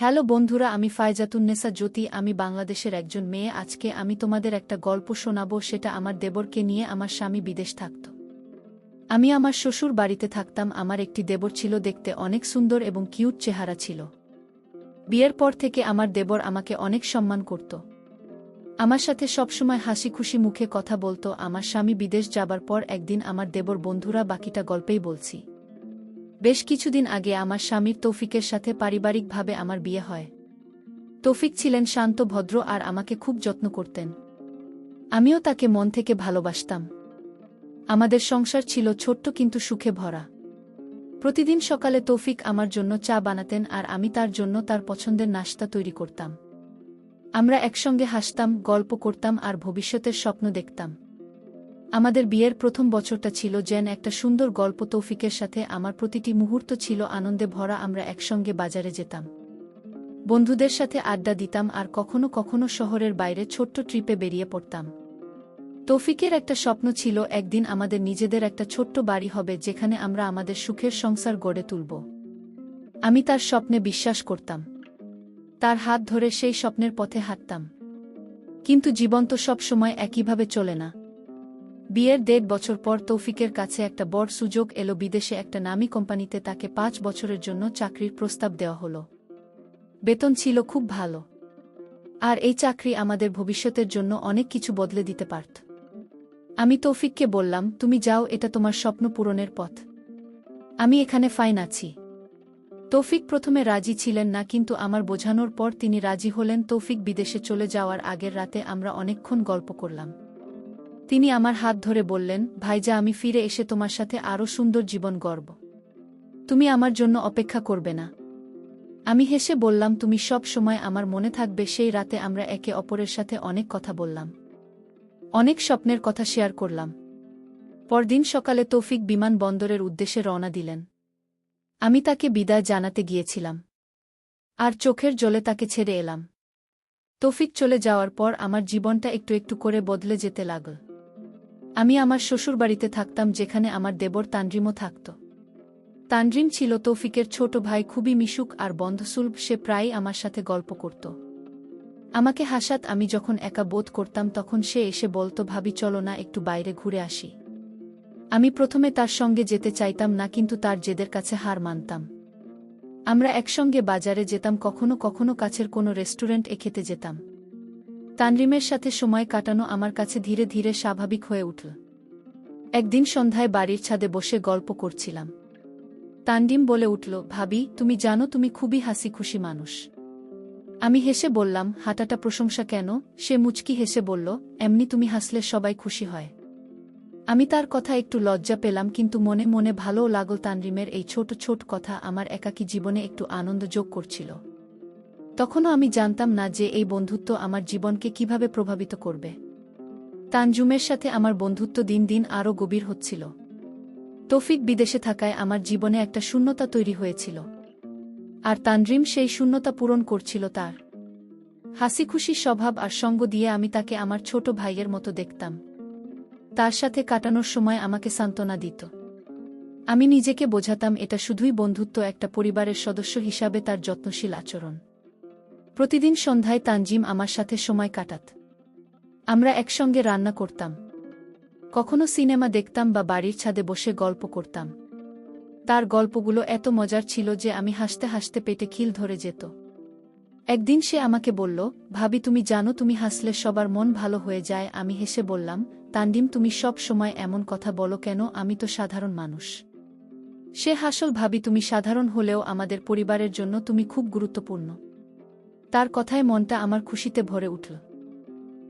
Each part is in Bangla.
হ্যালো বন্ধুরা, আমি ফায়জাতুন্নেসা জ্যোতি। আমি বাংলাদেশের একজন মেয়ে। আজকে আমি তোমাদের একটা গল্প শোনাবো। সেটা আমার দেবরকে নিয়ে। আমার স্বামী বিদেশ থাকত। আমি আমার শ্বশুর বাড়িতে থাকতাম। আমার একটি দেবর ছিল, দেখতে অনেক সুন্দর এবং কিউট চেহারা ছিল। বিয়ের পর থেকে আমার দেবর আমাকে অনেক সম্মান করত। আমার সাথে সবসময় হাসি খুশি মুখে কথা বলতো। আমার স্বামী বিদেশ যাবার পর একদিন আমার দেবর বন্ধুরা বাকিটা গল্পেই বলছি। বেশ কিছুদিন আগে আমার স্বামীর তৌফিকের সাথে পারিবারিকভাবে আমার বিয়ে হয়। তৌফিক ছিলেন শান্ত, ভদ্র আর আমাকে খুব যত্ন করতেন। আমিও তাকে মন থেকে ভালোবাসতাম। আমাদের সংসার ছিল ছোট্ট কিন্তু সুখে ভরা। প্রতিদিন সকালে তৌফিক আমার জন্য চা বানাতেন আর আমি তার জন্য তার পছন্দের নাশতা তৈরি করতাম। আমরা একসঙ্গে হাসতাম, গল্প করতাম আর ভবিষ্যতের স্বপ্ন দেখতাম। আমাদের বিয়ের প্রথম বছরটা ছিল যেন একটা সুন্দর গল্প। তৌফিকের সাথে আমার প্রতিটি মুহূর্ত ছিল আনন্দে ভরা। আমরা একসঙ্গে বাজারে যেতাম, বন্ধুদের সাথে আড্ডা দিতাম আর কখনো কখনো শহরের বাইরে ছোট্ট ট্রিপে বেরিয়ে পড়তাম। তৌফিকের একটা স্বপ্ন ছিল, একদিন আমাদের নিজেদের একটা ছোট্ট বাড়ি হবে যেখানে আমরা আমাদের সুখের সংসার গড়ে তুলব। আমি তার স্বপ্নে বিশ্বাস করতাম। তার হাত ধরে সেই স্বপ্নের পথে হাঁটতাম। কিন্তু জীবন তো সব সময় একইভাবে চলে না। বিয়ের ১.৫ বছর পর তৌফিকের কাছে একটা বড় সুযোগ এলো। বিদেশে একটা নামী কোম্পানিতে তাকে ৫ বছরের জন্য চাকরির প্রস্তাব দেওয়া হলো। বেতন ছিল খুব ভালো। আর এই চাকরি আমাদের ভবিষ্যতের জন্য অনেক কিছু বদলে দিতে পারত। আমি তৌফিককে বললাম, তুমি যাও, এটা তোমার স্বপ্ন পূরণের পথ। আমি এখানে ফাইন আছি। তৌফিক প্রথমে রাজি ছিলেন না, কিন্তু আমার বোঝানোর পর তিনি রাজি হলেন। তৌফিক বিদেশে চলে যাওয়ার আগের রাতে আমরা অনেকক্ষণ গল্প করলাম। তিনি আমার হাত ধরে বললেন, ভাইজা, আমি ফিরে এসে তোমার সাথে আরও সুন্দর জীবন গড়ব। তুমি আমার জন্য অপেক্ষা করবে না? আমি হেসে বললাম, তুমি সব সময় আমার মনে থাকবে। সেই রাতে আমরা একে অপরের সাথে অনেক কথা বললাম, অনেক স্বপ্নের কথা শেয়ার করলাম। পরদিন সকালে তৌফিক বিমানবন্দরের উদ্দেশ্যে রওনা দিলেন। আমি তাকে বিদায় জানাতে গিয়েছিলাম আর চোখের জলে তাকে ছেড়ে এলাম। তৌফিক চলে যাওয়ার পর আমার জীবনটা একটু একটু করে বদলে যেতে লাগল। আমি আমার শ্বশুরবাড়িতে থাকতাম, যেখানে আমার দেবর তানজিমও থাকত। তানজিম ছিল তৌফিকের ছোট ভাই, খুবই মিশুক আর বন্ধুসুলভ। সে প্রায়ই আমার সাথে গল্প করত, আমাকে হাসাত। আমি যখন একা বোধ করতাম তখন সে এসে বলতো, ভাবি চলো না একটু বাইরে ঘুরে আসি। আমি প্রথমে তার সঙ্গে যেতে চাইতাম না, কিন্তু তার জেদের কাছে হার মানতাম। আমরা একসঙ্গে বাজারে যেতাম, কখনো কখনো কাছের কোনো রেস্টুরেন্টে খেতে যেতাম। তানজিমের সাথে সময় কাটানো আমার কাছে ধীরে ধীরে স্বাভাবিক হয়ে উঠল। একদিন সন্ধ্যায় বাড়ির ছাদে বসে গল্প করছিলাম। তানজিম বলে উঠল, ভাবি, তুমি জানো তুমি খুবই হাসি খুশি মানুষ। আমি হেসে বললাম, হাঁটাটা প্রশংসা কেন? সে মুচকি হেসে বলল, এমনি তুমি হাসলে সবাই খুশি হয়। আমি তার কথা একটু লজ্জা পেলাম, কিন্তু মনে মনে ভালোও লাগল। তানজিমের এই ছোট ছোট কথা আমার একাকী জীবনে একটু আনন্দ যোগ করছিল। তখনও আমি জানতাম না যে এই বন্ধুত্ব আমার জীবনকে কিভাবে প্রভাবিত করবে। তানজিমের সাথে আমার বন্ধুত্ব দিন দিন আরও গভীর হচ্ছিল। তৌফিক বিদেশে থাকায় আমার জীবনে একটা শূন্যতা তৈরি হয়েছিল, আর তানজিম সেই শূন্যতা পূরণ করছিল। তার হাসি খুশি স্বভাব আর সঙ্গ দিয়ে আমি তাকে আমার ছোট ভাইয়ের মতো দেখতাম। তার সাথে কাটানোর সময় আমাকে সান্ত্বনা দিত। আমি নিজেকে বোঝাতাম এটা শুধুই বন্ধুত্ব, একটা পরিবারের সদস্য হিসাবে তার যত্নশীল আচরণ। প্রতিদিন সন্ধ্যায় তানজিম আমার সাথে সময় কাটাত। আমরা একসঙ্গে রান্না করতাম, কখনো সিনেমা দেখতাম বা বাড়ির ছাদে বসে গল্প করতাম। তার গল্পগুলো এত মজার ছিল যে আমি হাসতে হাসতে পেটে খিল ধরে যেত। একদিন সে আমাকে বলল, ভাবি, তুমি জানো তুমি হাসলে সবার মন ভালো হয়ে যায়। আমি হেসে বললাম, তানজিম, তুমি সব সময় এমন কথা বলো কেন? আমি তো সাধারণ মানুষ। সে হাসল, ভাবি, তুমি সাধারণ হলেও আমাদের পরিবারের জন্য তুমি খুব গুরুত্বপূর্ণ। তার কথায় মনটা আমার খুশিতে ভরে উঠল।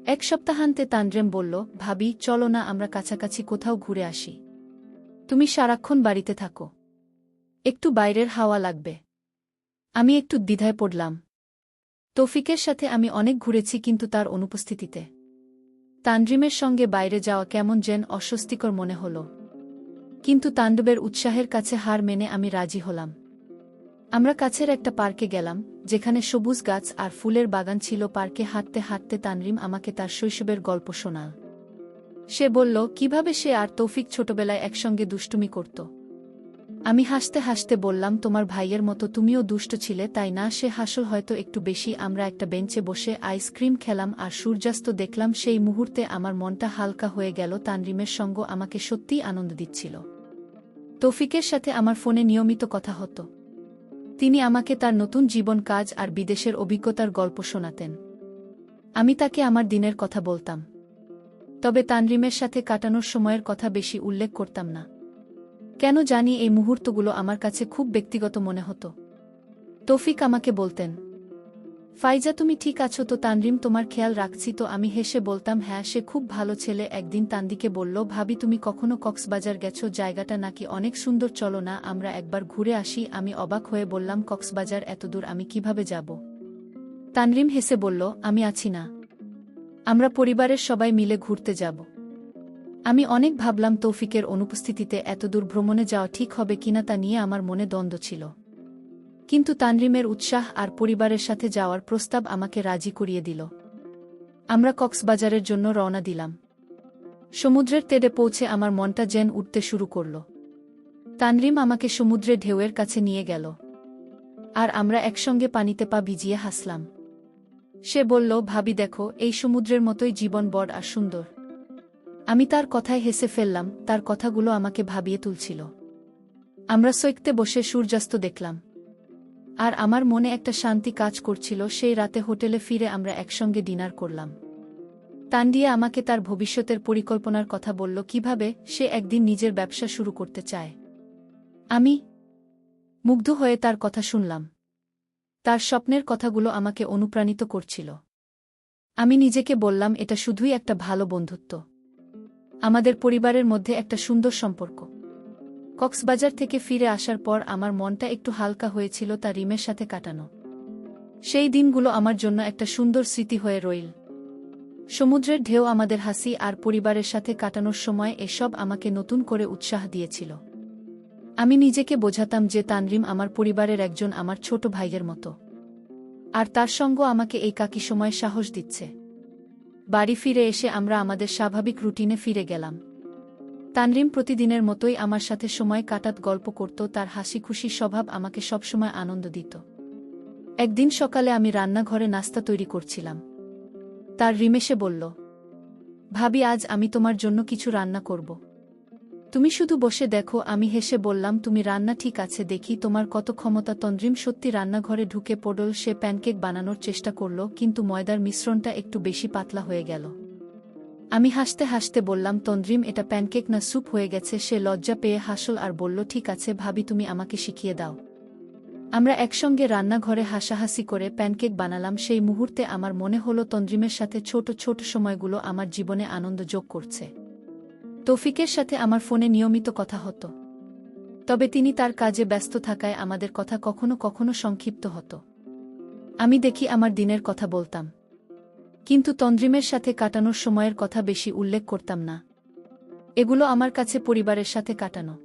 এক সপ্তাহান্তে তানজিম বলল, ভাবি, চলো না আমরা কাছাকাছি কোথাও ঘুরে আসি। তুমি সারাক্ষণ বাড়িতে থাকো, একটু বাইরের হাওয়া লাগবে। আমি একটু দ্বিধায় পড়লাম। তৌফিকের সাথে আমি অনেক ঘুরেছি, কিন্তু তার অনুপস্থিতিতে তানজিমের সঙ্গে বাইরে যাওয়া কেমন যেন অস্বস্তিকর মনে হল। কিন্তু তাণ্ডবের উৎসাহের কাছে হার মেনে আমি রাজি হলাম। আমরা কাছের একটা পার্কে গেলাম, যেখানে সবুজ গাছ আর ফুলের বাগান ছিল। পার্কে হাঁটতে হাঁটতে তানজিম আমাকে তার শৈশবের গল্প শোনাল। সে বলল কিভাবে সে আর তৌফিক ছোটবেলায় একসঙ্গে দুষ্টুমি করত। আমি হাসতে হাসতে বললাম, তোমার ভাইয়ের মতো তুমিও দুষ্ট ছিলে, তাই না? সে হাসল হয়তো একটু বেশি। আমরা একটা বেঞ্চে বসে আইসক্রিম খেলাম আর সূর্যাস্ত দেখলাম। সেই মুহূর্তে আমার মনটা হালকা হয়ে গেল। তানরিমের সঙ্গ আমাকে সত্যিই আনন্দ দিচ্ছিল। তৌফিকের সাথে আমার ফোনে নিয়মিত কথা হতো। তিনি আমাকে তার নতুন জীবন, কাজ আর বিদেশের অভিজ্ঞতার গল্প শোনাতেন। আমি তাকে আমার দিনের কথা বলতাম। তবে তানরিমের সাথে কাটানোর সময়ের কথা বেশি উল্লেখ করতাম না। কেন জানি এই মুহূর্তগুলো আমার কাছে খুব ব্যক্তিগত মনে হতো। তৌফিক আমাকে বলতেন, ফাইজা তুমি ঠিক আছো তো? তানরিম, তোমার খেয়াল রাখছি তো? আমি হেসে বলতাম, হ্যাঁ, সে খুব ভালো ছেলে। একদিন তানদিকে বলল, ভাবি তুমি কখনো কক্সবাজার গেছো? জায়গাটা নাকি অনেক সুন্দর, চলো না আমরা একবার ঘুরে আসি। আমি অবাক হয়ে বললাম, কক্সবাজার এত দূর আমি কিভাবে যাব? তানরিম হেসে বলল, আমি আছি না, আমরা পরিবারের সবাই মিলে ঘুরতে যাব। আমি অনেক ভাবলাম তৌফিকের অনুপস্থিতিতে এতদূর ভ্রমণে যাওয়া ঠিক হবে কিনা তা নিয়ে আমার মনে দ্বন্দ্ব ছিল। কিন্তু তানরিমের উৎসাহ আর পরিবারের সাথে যাওয়ার প্রস্তাব আমাকে রাজি করিয়ে দিল। আমরা কক্সবাজারের জন্য রওনা দিলাম। সমুদ্রের তীরে পৌঁছে আমার মনটা যেন উঠতে শুরু করল। তানরিম আমাকে সমুদ্রে ঢেউয়ের কাছে নিয়ে গেল, আর আমরা একসঙ্গে পানিতে পা ভিজিয়ে হাসলাম। সে বলল, ভাবি দেখো, এই সমুদ্রের মতোই জীবন বড় আর সুন্দর। আমি তার কথায় হেসে ফেললাম। তার কথাগুলো আমাকে ভাবিয়ে তুলছিল। আমরা সৈকতে বসে সূর্যাস্ত দেখলাম, আর আমার মনে একটা শান্তি কাজ করছিল। সেই রাতে হোটেলে ফিরে আমরা একসঙ্গে ডিনার করলাম। তানদিয়া আমাকে তার ভবিষ্যতের পরিকল্পনার কথা বলল, কিভাবে সে একদিন নিজের ব্যবসা শুরু করতে চায়। আমি মুগ্ধ হয়ে তার কথা শুনলাম। তার স্বপ্নের কথাগুলো আমাকে অনুপ্রাণিত করছিল। আমি নিজেকে বললাম, এটা শুধুই একটা ভালো বন্ধুত্ব, আমাদের পরিবারের মধ্যে একটা সুন্দর সম্পর্ক। কক্সবাজার থেকে ফিরে আসার পর আমার মনটা একটু হালকা হয়েছিল তার রিমের সাথে কাটানো। সেই দিনগুলো আমার জন্য একটা সুন্দর স্মৃতি হয়ে রইল। সমুদ্রের ঢেউ, আমাদের হাসি আর পরিবারের সাথে কাটানোর সময় এসব আমাকে নতুন করে উৎসাহ দিয়েছিল। আমি নিজেকে বোঝাতাম যে তানরিম আমার পরিবারের একজন, আমার ছোট ভাইয়ের মতো, আর তার সঙ্গ আমাকে এই কাকি সময় সাহস দিচ্ছে। বাড়ি ফিরে এসে আমরা আমাদের স্বাভাবিক রুটিনে ফিরে গেলাম। তানরিম প্রতিদিনের মতোই আমার সাথে সময় কাটাত, গল্প করত। তার হাসি খুশি স্বভাব আমাকে সবসময় আনন্দ দিত। একদিন সকালে আমি রান্নাঘরে নাস্তা তৈরি করছিলাম। তার রিমেশে বলল, ভাবি আজ আমি তোমার জন্য কিছু রান্না করব, তুমি শুধু বসে দেখো। আমি হেসে বললাম, তুমি রান্না ঠিক আছে, দেখি তোমার কত ক্ষমতা। তন্দ্রিম সত্যি রান্নাঘরে ঢুকে পড়ল। সে প্যানকেক বানানোর চেষ্টা করল, কিন্তু ময়দার মিশ্রণটা একটু বেশি পাতলা হয়ে গেল। আমি হাসতে হাসতে বললাম, তন্দ্রিম এটা প্যানকেক না স্যুপ হয়ে গেছে। সে লজ্জা পেয়ে হাসল আর বলল, ঠিক আছে ভাবি, তুমি আমাকে শিখিয়ে দাও। আমরা একসঙ্গে রান্নাঘরে হাসাহাসি করে প্যানকেক বানালাম। সেই মুহূর্তে আমার মনে হলো তন্দ্রিমের সাথে ছোট ছোট সময়গুলো আমার জীবনে আনন্দ যোগ করছে। তৌফিকের সাথে আমার ফোনে নিয়মিত কথা হতো, তবে তিনি তার কাজে ব্যস্ত থাকায় আমাদের কথা কখনো কখনো সংক্ষিপ্ত হতো। আমি দেখি আমার দিনের কথা বলতাম, কিন্তু তন্দ্রিমের সাথে কাটানোর সময়ের কথা বেশি উল্লেখ করতাম না। এগুলো আমার কাছে পরিবারের সাথে কাটানো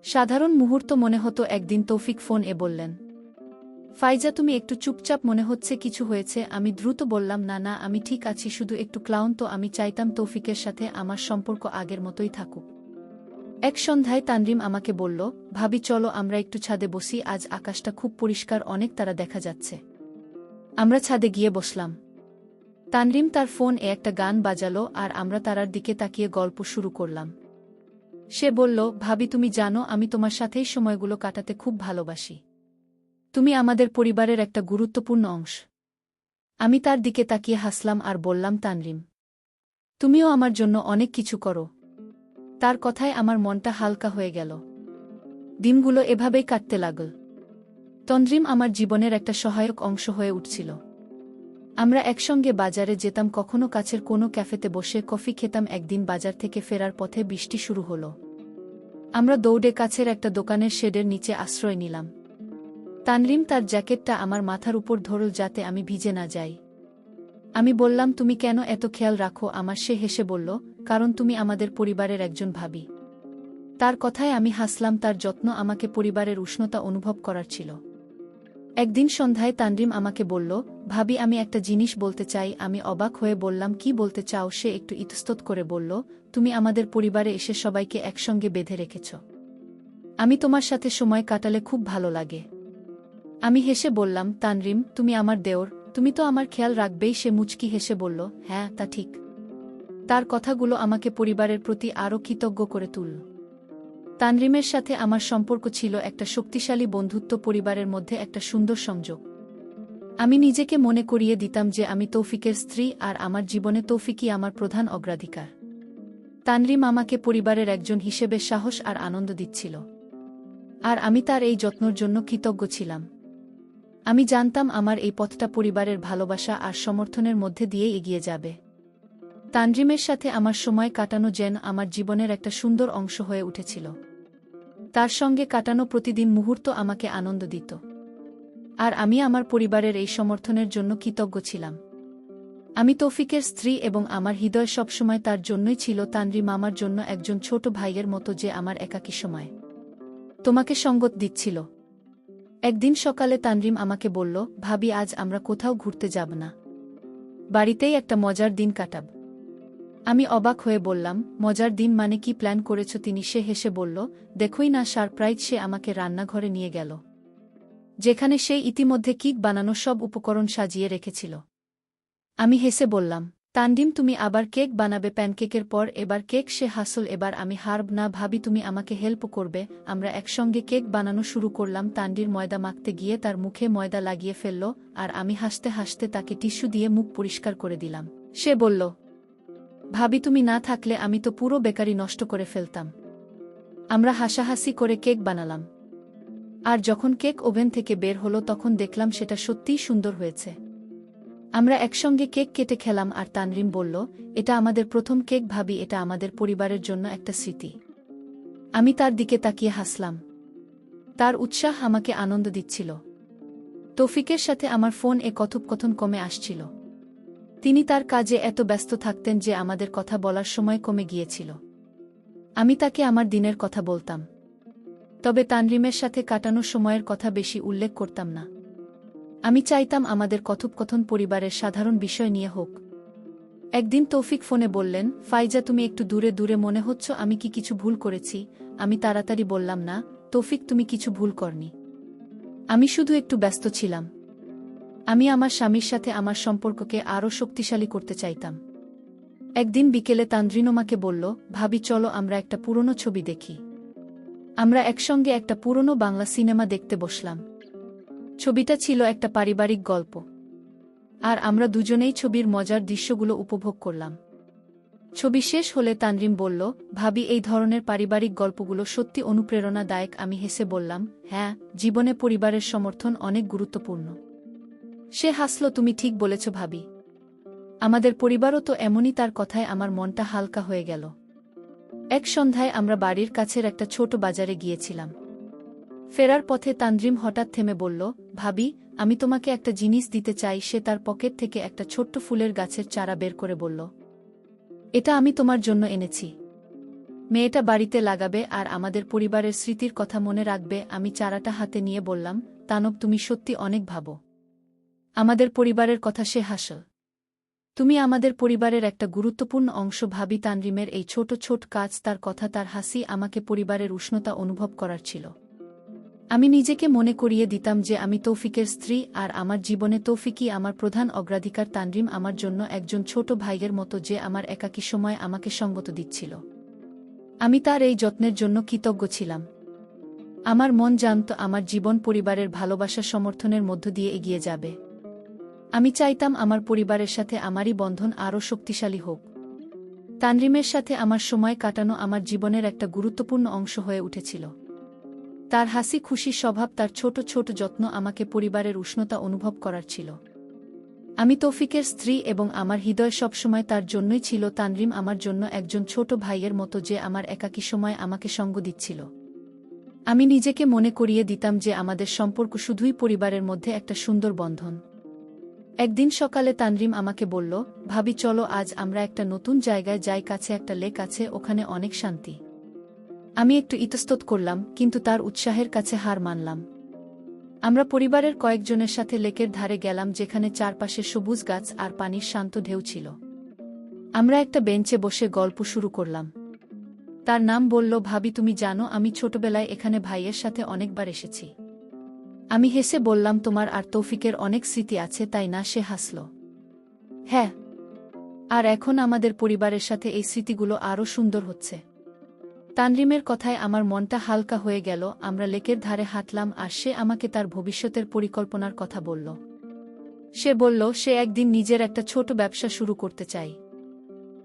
সাধারণ মুহূর্ত মনে হতো। একদিন তৌফিক ফোন বললেন, ফাইজা তুমি একটু চুপচাপ মনে হচ্ছে, কিছু হয়েছে? আমি দ্রুত বললাম, না না, আমি ঠিক আছি, শুধু একটু ক্লান্ত। আমি চাইতাম তৌফিকের সাথে আমার সম্পর্ক আগের মতোই থাকুক। এক সন্ধ্যায় তানরিম আমাকে বলল, ভাবি চলো আমরা একটু ছাদে বসি, আজ আকাশটা খুব পরিষ্কার, অনেক তারা দেখা যাচ্ছে। আমরা ছাদে গিয়ে বসলাম। তানরিম তার ফোন একটা গান বাজালো আর আমরা তারার দিকে তাকিয়ে গল্প শুরু করলাম। সে বলল, ভাবি তুমি জানো, আমি তোমার সাথেই সময়গুলো কাটাতে খুব ভালোবাসি। তুমি আমাদের পরিবারের একটা গুরুত্বপূর্ণ অংশ। আমি তার দিকে তাকিয়ে হাসলাম আর বললাম, তানরিম তুমিও আমার জন্য অনেক কিছু করো। তার কথায় আমার মনটা হালকা হয়ে গেল। দিনগুলো এভাবেই কাটতে লাগল। তন্দ্রিম আমার জীবনের একটা সহায়ক অংশ হয়ে উঠছিল। আমরা একসঙ্গে বাজারে যেতাম, কখনো কাছের কোনো ক্যাফেতে বসে কফি খেতাম। একদিন বাজার থেকে ফেরার পথে বৃষ্টি শুরু হলো। আমরা দৌড়ে কাছের একটা দোকানের শেডের নিচে আশ্রয় নিলাম। তানরিম তার জ্যাকেটটা আমার মাথার উপর ধরল যাতে আমি ভিজে না যাই। আমি বললাম, তুমি কেন এত খেয়াল রাখো আমার? সে হেসে বলল, কারণ তুমি আমাদের পরিবারের একজন ভাবি। তার কথায় আমি হাসলাম। তার যত্ন আমাকে পরিবারের উষ্ণতা অনুভব করার ছিল। একদিন সন্ধ্যায় তানরিম আমাকে বলল, ভাবি আমি একটা জিনিস বলতে চাই। আমি অবাক হয়ে বললাম, কি বলতে চাও? সে একটু ইতস্তত করে বলল, তুমি আমাদের পরিবারে এসে সবাইকে একসঙ্গে বেঁধে রেখেছ। আমি তোমার সাথে সময় কাটালে খুব ভালো লাগে। আমি হেসে বললাম, তানরিম, তুমি আমার দেওর, তুমি তো আমার খেয়াল রাখবেই। সে মুচকি হেসে বলল, হ্যাঁ, তা ঠিক। তার কথাগুলো আমাকে পরিবারের প্রতি আরও কৃতজ্ঞ করে তুলল। তানরিমের সাথে আমার সম্পর্ক ছিল একটা শক্তিশালী বন্ধুত্ব, পরিবারের মধ্যে একটা সুন্দর সংযোগ। আমি নিজেকে মনে করিয়ে দিতাম যে আমি তৌফিকের স্ত্রী, আর আমার জীবনে তৌফিকই আমার প্রধান অগ্রাধিকার। তানরিম আমাকে পরিবারের একজন হিসেবে সাহস আর আনন্দ দিচ্ছিল, আর আমি তার এই যত্নের জন্য কৃতজ্ঞ ছিলাম। আমি জানতাম আমার এই পথটা পরিবারের ভালোবাসা আর সমর্থনের মধ্যে দিয়ে এগিয়ে যাবে। তানরিমের সাথে আমার সময় কাটানো যেন আমার জীবনের একটা সুন্দর অংশ হয়ে উঠেছিল। তার সঙ্গে কাটানো প্রতিদিন মুহূর্ত আমাকে আনন্দ দিত, আর আমি আমার পরিবারের এই সমর্থনের জন্য কৃতজ্ঞ ছিলাম। আমি তৌফিকের স্ত্রী এবং আমার হৃদয় সবসময় তার জন্যই ছিল। তানরিম আমার জন্য একজন ছোট ভাইয়ের মতো, যে আমার একাকী সময় তোমাকে সঙ্গত দিচ্ছিল। একদিন সকালে তানরিম আমাকে বলল, ভাবি, আজ আমরা কোথাও ঘুরতে যাব না? বাড়িতেই একটা মজার দিন কাটাব। আমি অবাক হয়ে বললাম, মজার দিন মানে কি প্ল্যান করেছ? সে হেসে বলল, দেখোই না, সারপ্রাইজ। সে আমাকে রান্নাঘরে নিয়ে গেল, যেখানে সে ইতিমধ্যে কেক বানানো সব উপকরণ সাজিয়ে রেখেছিল। আমি হেসে বললাম, তানরিম, তুমি আবার কেক বানাবে? প্যানকেকের পর এবার কেক? সে হাসল। এবার আমি হারব না ভাবি, তুমি আমাকে হেল্প করবে। আমরা একসঙ্গে কেক বানানো শুরু করলাম। তানরির ময়দা মাখতে গিয়ে তার মুখে ময়দা লাগিয়ে ফেলল, আর আমি হাসতে হাসতে তাকে টিস্যু দিয়ে মুখ পরিষ্কার করে দিলাম। সে বলল, ভাবি, তুমি না থাকলে আমি তো পুরো বেকারি নষ্ট করে ফেলতাম। আমরা হাসাহাসি করে কেক বানালাম, আর যখন কেক ওভেন থেকে বের হলো তখন দেখলাম সেটা সত্যিই সুন্দর হয়েছে। আমরা একসঙ্গে কেক কেটে খেলাম, আর তানরিম বলল, এটা আমাদের প্রথম কেক ভাবি, এটা আমাদের পরিবারের জন্য একটা স্মৃতি। আমি তার দিকে তাকিয়ে হাসলাম। তার উৎসাহ আমাকে আনন্দ দিচ্ছিল। তৌফিকের সাথে আমার ফোন কথোপকথন কমে আসছিল। তিনি তার কাজে এত ব্যস্ত থাকতেন যে আমাদের কথা বলার সময় কমে গিয়েছিল। আমি তাকে আমার দিনের কথা বলতাম, তবে তানরিমের সাথে কাটানো সময়ের কথা বেশি উল্লেখ করতাম না। আমি চাইতাম আমাদের কথোপকথন পরিবারের সাধারণ বিষয় নিয়ে হোক। একদিন তৌফিক ফোনে বললেন, ফাইজা, তুমি একটু দূরে দূরে মনে হচ্ছ। আমি কি কিছু ভুল করেছি? আমি তাড়াতাড়ি বললাম, না তৌফিক, তুমি কিছু ভুল করনি। আমি শুধু একটু ব্যস্ত ছিলাম। আমি আমার স্বামীর সাথে আমার সম্পর্ককে আরও শক্তিশালী করতে চাইতাম। একদিন বিকেলে তানরিন আমাকে বলল, ভাবি, চলো আমরা একটা পুরনো ছবি দেখি। আমরা একসঙ্গে একটা পুরনো বাংলা সিনেমা দেখতে বসলাম। ছবিটা ছিল একটা পারিবারিক গল্প, আর আমরা দুজনেই ছবির মজার দৃশ্যগুলো উপভোগ করলাম। ছবি শেষ হলে তানরিম বলল, ভাবি, এই ধরনের পারিবারিক গল্পগুলো সত্যি অনুপ্রেরণাদায়ক। আমি হেসে বললাম, হ্যাঁ, জীবনে পরিবারের সমর্থন অনেক গুরুত্বপূর্ণ। সে হাসল, তুমি ঠিক বলেছ ভাবি, আমাদের পরিবারও তো এমনই। তার কথায় আমার মনটা হালকা হয়ে গেল। এক সন্ধ্যায় আমরা বাড়ির কাছের একটা ছোট বাজারে গিয়েছিলাম। ফেরার পথে তানরিম হঠাৎ থেমে বলল, ভাবি, আমি তোমাকে একটা জিনিস দিতে চাই। সে তার পকেট থেকে একটা ছোট্ট ফুলের গাছের চারা বের করে বলল, এটা আমি তোমার জন্য এনেছি। মেয়েটা বাড়িতে লাগাবে আর আমাদের পরিবারের স্মৃতির কথা মনে রাখবে। আমি চারাটা হাতে নিয়ে বললাম, তানব, তুমি সত্যি অনেক ভাবো আমাদের পরিবারের কথা। সে হাসল, তুমি আমাদের পরিবারের একটা গুরুত্বপূর্ণ অংশ ভাবি। তানরিমের এই ছোট ছোট কাজ, তার কথা, তার হাসি আমাকে পরিবারের উষ্ণতা অনুভব করার ছিল। আমি নিজেকে মনে করিয়ে দিতাম যে আমি তৌফিকের স্ত্রী, আর আমার জীবনে তৌফিকই আমার প্রধান অগ্রাধিকার। তানরিম আমার জন্য একজন ছোট ভাইয়ের মতো, যে আমার একাকী সময় আমাকে সঙ্গত দিচ্ছিল। আমি তার এই যত্নের জন্য কৃতজ্ঞ ছিলাম। আমার মন জানত আমার জীবন পরিবারের ভালোবাসা সমর্থনের মধ্য দিয়ে এগিয়ে যাবে। আমি চাইতাম আমার পরিবারের সাথে আমারই বন্ধন আরও শক্তিশালী হোক। তানরিমের সাথে আমার সময় কাটানো আমার জীবনের একটা গুরুত্বপূর্ণ অংশ হয়ে উঠেছিল। তার হাসি খুশি স্বভাব, তার ছোট ছোট যত্ন আমাকে পরিবারের উষ্ণতা অনুভব করার ছিল। আমি তৌফিকের স্ত্রী এবং আমার হৃদয় সবসময় তার জন্যই ছিল। তানরিম আমার জন্য একজন ছোট ভাইয়ের মতো, যে আমার একাকী সময় আমাকে সঙ্গ দিচ্ছিল। আমি নিজেকে মনে করিয়ে দিতাম যে আমাদের সম্পর্ক শুধুই পরিবারের মধ্যে একটা সুন্দর বন্ধন। একদিন সকালে তানরিম আমাকে বলল, ভাবি, চলো আজ আমরা একটা নতুন জায়গায় যাই। কাছে একটা লেক আছে, ওখানে অনেক শান্তি। আমি একটু ইতস্তত করলাম, কিন্তু তার উৎসাহের কাছে হার মানলাম। আমরা পরিবারের কয়েকজনের সাথে লেকের ধারে গেলাম, যেখানে চারপাশে সবুজ গাছ আর পানির শান্ত ঢেউ ছিল। আমরা একটা বেঞ্চে বসে গল্প শুরু করলাম। তার নাম বলল, ভাবি তুমি জানো আমি ছোটবেলায় এখানে ভাইয়ের সাথে অনেকবার এসেছি। আমি হেসে বললাম, তোমার আর তৌফিকের অনেক স্মৃতি আছে তাই না? সে হাসল। হ্যাঁ, আর এখন আমাদের পরিবারের সাথে এই স্মৃতিগুলো আরও সুন্দর হচ্ছে। তানরিমের কথায় আমার মনটা হালকা হয়ে গেল। আমরা লেকের ধারে হাঁটলাম আর সে আমাকে তার ভবিষ্যতের পরিকল্পনার কথা বলল। সে বলল সে একদিন নিজের একটা ছোট ব্যবসা শুরু করতে চায়,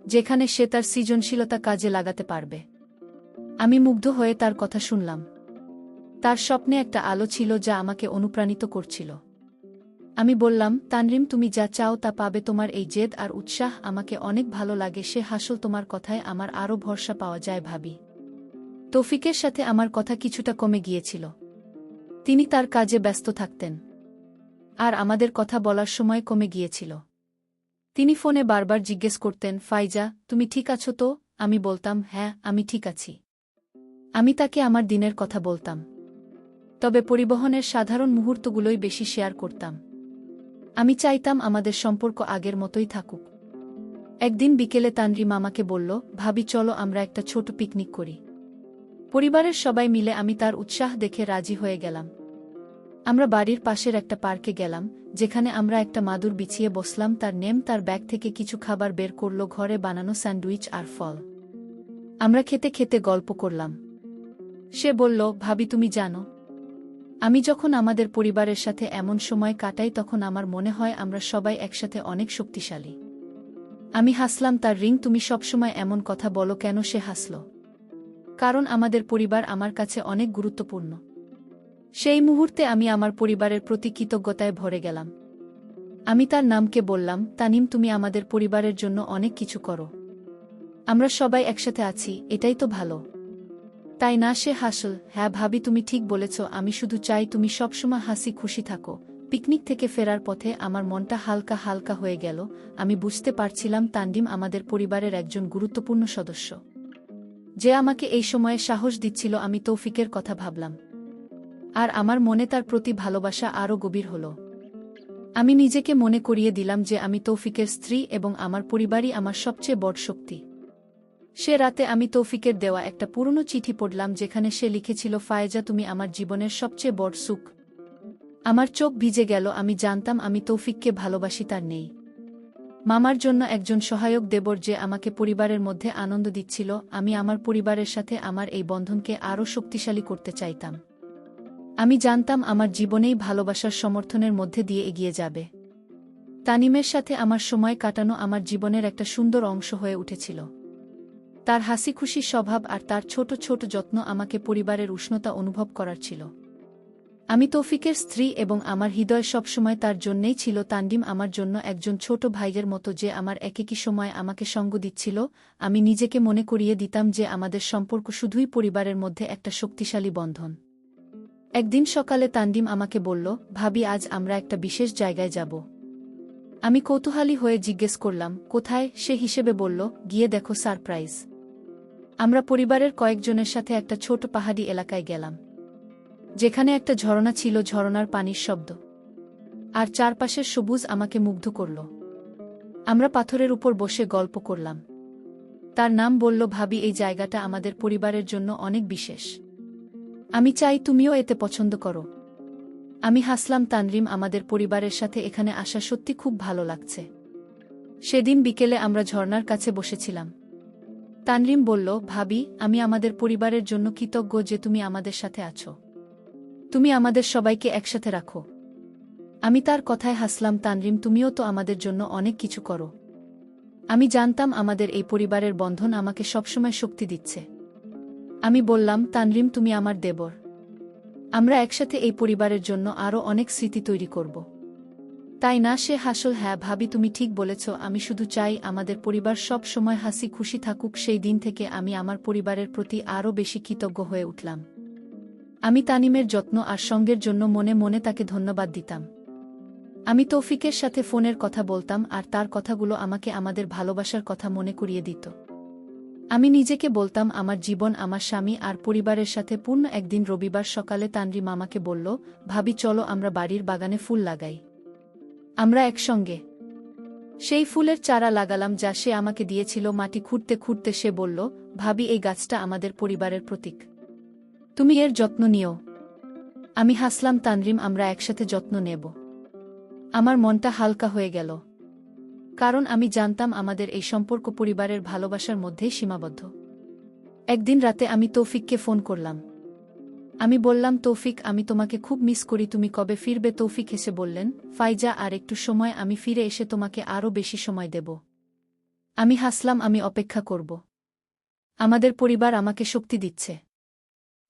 যেখানে সে তার সৃজনশীলতা কাজে লাগাতে পারবে। আমি মুগ্ধ হয়ে তার কথা শুনলাম। তার স্বপ্নে একটা আলো ছিল যা আমাকে অনুপ্রাণিত করছিল। আমি বললাম, তানরিম তুমি যা চাও তা পাবে। তোমার এই জেদ আর উৎসাহ আমাকে অনেক ভালো লাগে। সে হাসল। তোমার কথায় আমার আরও ভরসা পাওয়া যায় ভাবি। তৌফিকের সাথে আমার কথা কিছুটা কমে গিয়েছিল। তিনি তার কাজে ব্যস্ত থাকতেন আর আমাদের কথা বলার সময় কমে গিয়েছিল। তিনি ফোনে বারবার জিজ্ঞেস করতেন, ফাইজা তুমি ঠিক আছো তো? আমি বলতাম, হ্যাঁ আমি ঠিক আছি। আমি তাকে আমার দিনের কথা বলতাম, তবে পরিবহনের সাধারণ মুহূর্তগুলোই বেশি শেয়ার করতাম। আমি চাইতাম আমাদের সম্পর্ক আগের মতোই থাকুক। একদিন বিকেলে তানরিম আমাকে বলল, ভাবি চলো আমরা একটা ছোট পিকনিক করি। পরিবারের সবাই মিলে। আমি তার উৎসাহ দেখে রাজি হয়ে গেলাম। আমরা বাড়ির পাশের একটা পার্কে গেলাম, যেখানে আমরা একটা মাদুর বিছিয়ে বসলাম। তার ব্যাগ থেকে কিছু খাবার বের করল, ঘরে বানানো স্যান্ডউইচ আর ফল। আমরা খেতে খেতে গল্প করলাম। সে বলল, ভাবি তুমি জানো, আমি যখন আমাদের পরিবারের সাথে এমন সময় কাটাই তখন আমার মনে হয় আমরা সবাই একসাথে অনেক শক্তিশালী। আমি হাসলাম। তার রিং, তুমি সবসময় এমন কথা বলো কেন? সে হাসল। কারণ আমাদের পরিবার আমার কাছে অনেক গুরুত্বপূর্ণ। সেই মুহূর্তে আমি আমার পরিবারের প্রতি কৃতজ্ঞতায় ভরে গেলাম। আমি তার নামকে বললাম, তানিম তুমি আমাদের পরিবারের জন্য অনেক কিছু করো। আমরা সবাই একসাথে আছি, এটাই তো ভালো, তাই না? সে হাসল। হ্যাঁ ভাবি তুমি ঠিক বলেছ। আমি শুধু চাই তুমি সবসময় হাসি খুশি থাকো। পিকনিক থেকে ফেরার পথে আমার মনটা হালকা হালকা হয়ে গেল। আমি বুঝতে পারছিলাম তানরিম আমাদের পরিবারের একজন গুরুত্বপূর্ণ সদস্য, যে আমাকে এই সময়ে সাহস দিচ্ছিল। আমি তৌফিকের কথা ভাবলাম, আর আমার মনে তার প্রতি ভালোবাসা আরও গভীর হল। আমি নিজেকে মনে করিয়ে দিলাম যে আমি তৌফিকের স্ত্রী এবং আমার পরিবারই আমার সবচেয়ে বড় শক্তি। সে রাতে আমি তৌফিকের দেওয়া একটা পুরনো চিঠি পড়লাম, যেখানে সে লিখেছিল, ফায়েজা তুমি আমার জীবনের সবচেয়ে বড় সুখ। আমার চোখ ভিজে গেল। আমি জানতাম আমি তৌফিককে ভালোবাসি, তার নেই মামার জন্য একজন সহায়ক দেবর যে আমাকে পরিবারের মধ্যে আনন্দ দিচ্ছিল। আমি আমার পরিবারের সাথে আমার এই বন্ধনকে আরও শক্তিশালী করতে চাইতাম। আমি জানতাম আমার জীবনেই ভালোবাসার সমর্থনের মধ্যে দিয়ে এগিয়ে যাবে। তানিমের সাথে আমার সময় কাটানো আমার জীবনের একটা সুন্দর অংশ হয়ে উঠেছিল। তার হাসিখুশি স্বভাব আর তার ছোট ছোট যত্ন আমাকে পরিবারের উষ্ণতা অনুভব করার ছিল। আমি তৌফিকের স্ত্রী এবং আমার হৃদয় সবসময় তার জন্যেই ছিল। তানরিম আমার জন্য একজন ছোট ভাইয়ের মতো, যে আমার একেকী সময় আমাকে সঙ্গ দিচ্ছিল। আমি নিজেকে মনে করিয়ে দিতাম যে আমাদের সম্পর্ক শুধুই পরিবারের মধ্যে একটা শক্তিশালী বন্ধন। একদিন সকালে তানরিম আমাকে বলল, ভাবি আজ আমরা একটা বিশেষ জায়গায় যাব। আমি কৌতূহলী হয়ে জিজ্ঞেস করলাম, কোথায়? সে হিসেবে বলল, গিয়ে দেখো, সারপ্রাইজ। আমরা পরিবারের কয়েকজনের সাথে একটা ছোট পাহাড়ি এলাকায় গেলাম, যেখানে একটা ঝর্ণা ছিল। ঝর্ণার পানির শব্দ আর চারপাশের সবুজ আমাকে মুগ্ধ করল। আমরা পাথরের উপর বসে গল্প করলাম। তার নাম বলল, ভাবি এই জায়গাটা আমাদের পরিবারের জন্য অনেক বিশেষ। আমি চাই তুমিও এতে পছন্দ করো। আমি হাসলাম। তানরিম আমাদের পরিবারের সাথে এখানে আসা সত্যি খুব ভালো লাগছে। সেদিন বিকেলে আমরা ঝর্ণার কাছে বসেছিলাম। তানরিম বলল, ভাবি আমি আমাদের পরিবারের জন্য কৃতজ্ঞ যে তুমি আমাদের সাথে আছো। তুমি আমাদের সবাইকে একসাথে রাখো। আমি তার কথায় হাসলাম। তানরিম তুমিও তো আমাদের জন্য অনেক কিছু করো। আমি জানতাম আমাদের এই পরিবারের বন্ধন আমাকে সবসময় শক্তি দিচ্ছে। আমি বললাম, তানরিম তুমি আমার দেবর। আমরা একসাথে এই পরিবারের জন্য আরও অনেক স্মৃতি তৈরি করব, তাই না? সে হাসল। হ্যাঁ ভাবি তুমি ঠিক বলেছ। আমি শুধু চাই আমাদের পরিবার সব সময় হাসি খুশি থাকুক। সেই দিন থেকে আমি আমার পরিবারের প্রতি আরও বেশি কৃতজ্ঞ হয়ে উঠলাম। আমি তানিমের যত্ন আর সঙ্গের জন্য মনে মনে তাকে ধন্যবাদ দিতাম। আমি তৌফিকের সাথে ফোনের কথা বলতাম আর তার কথাগুলো আমাকে আমাদের ভালোবাসার কথা মনে করিয়ে দিত। আমি নিজেকে বলতাম আমার জীবন আমার স্বামী আর পরিবারের সাথে পূর্ণ। একদিন রবিবার সকালে তানরিম আমাকে বলল, ভাবি চলো আমরা বাড়ির বাগানে ফুল লাগাই। আমরা একসঙ্গে সেই ফুলের চারা লাগালাম যা সে আমাকে দিয়েছিল। মাটি খুঁড়তে খুঁড়তে সে বলল, ভাবি এই গাছটা আমাদের পরিবারের প্রতীক। তুমি এর যত্ন নিও। আমি হাসলাম, তানরিম, আমরা একসাথে যত্ন নেব। আমার মনটা হালকা হয়ে গেল, কারণ আমি জানতাম আমাদের এই সম্পর্ক পরিবারের ভালোবাসার মধ্যেই সীমাবদ্ধ। একদিন রাতে আমি তৌফিককে ফোন করলাম। আমি বললাম, তৌফিক, আমি তোমাকে খুব মিস করি, তুমি কবে ফিরবে? তৌফিক হেসে বললেন, ফাইজা, আর একটু সময়, আমি ফিরে এসে তোমাকে আরও বেশি সময় দেব। আমি হাসলাম, আমি অপেক্ষা করব। আমাদের পরিবার আমাকে শক্তি দিচ্ছে।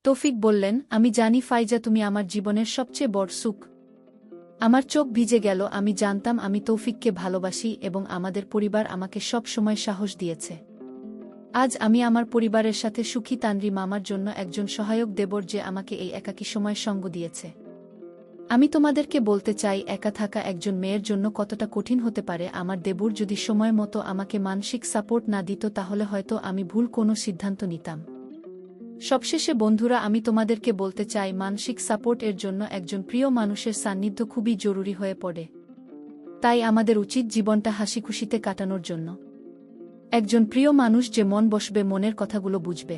তৌফিক বললেন, আমি জানি ফাইজা, তুমি আমার জীবনের সবচেয়ে বড় সুখ। আমার চোখ ভিজে গেল। আমি জানতাম আমি তৌফিককে ভালোবাসি এবং আমাদের পরিবার আমাকে সব সময় সাহস দিয়েছে। আজ আমি আমার পরিবারের সাথে সুখী। তানরিম আমার জন্য একজন সহায়ক দেবর যে আমাকে এই একাকী সময় সঙ্গ দিয়েছে। আমি তোমাদেরকে বলতে চাই, একা থাকা একজন মেয়ের জন্য কতটা কঠিন হতে পারে। আমার দেবর যদি সময় মতো আমাকে মানসিক সাপোর্ট না দিত, তাহলে হয়তো আমি ভুল কোনো সিদ্ধান্ত নিতাম। সবশেষে বন্ধুরা, আমি তোমাদেরকে বলতে চাই, মানসিক সাপোর্ট এর জন্য একজন প্রিয় মানুষের সান্নিধ্য খুবই জরুরি হয়ে পড়ে। তাই আমাদের উচিত জীবনটা হাসিখুশিতে কাটানোর জন্য একজন প্রিয় মানুষ যে মন বসবে, মনের কথাগুলো বুঝবে।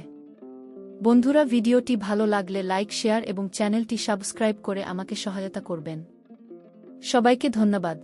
বন্ধুরা, ভিডিওটি ভালো লাগলে লাইক, শেয়ার এবং চ্যানেলটি সাবস্ক্রাইব করে আমাকে সহায়তা করবেন। সবাইকে ধন্যবাদ।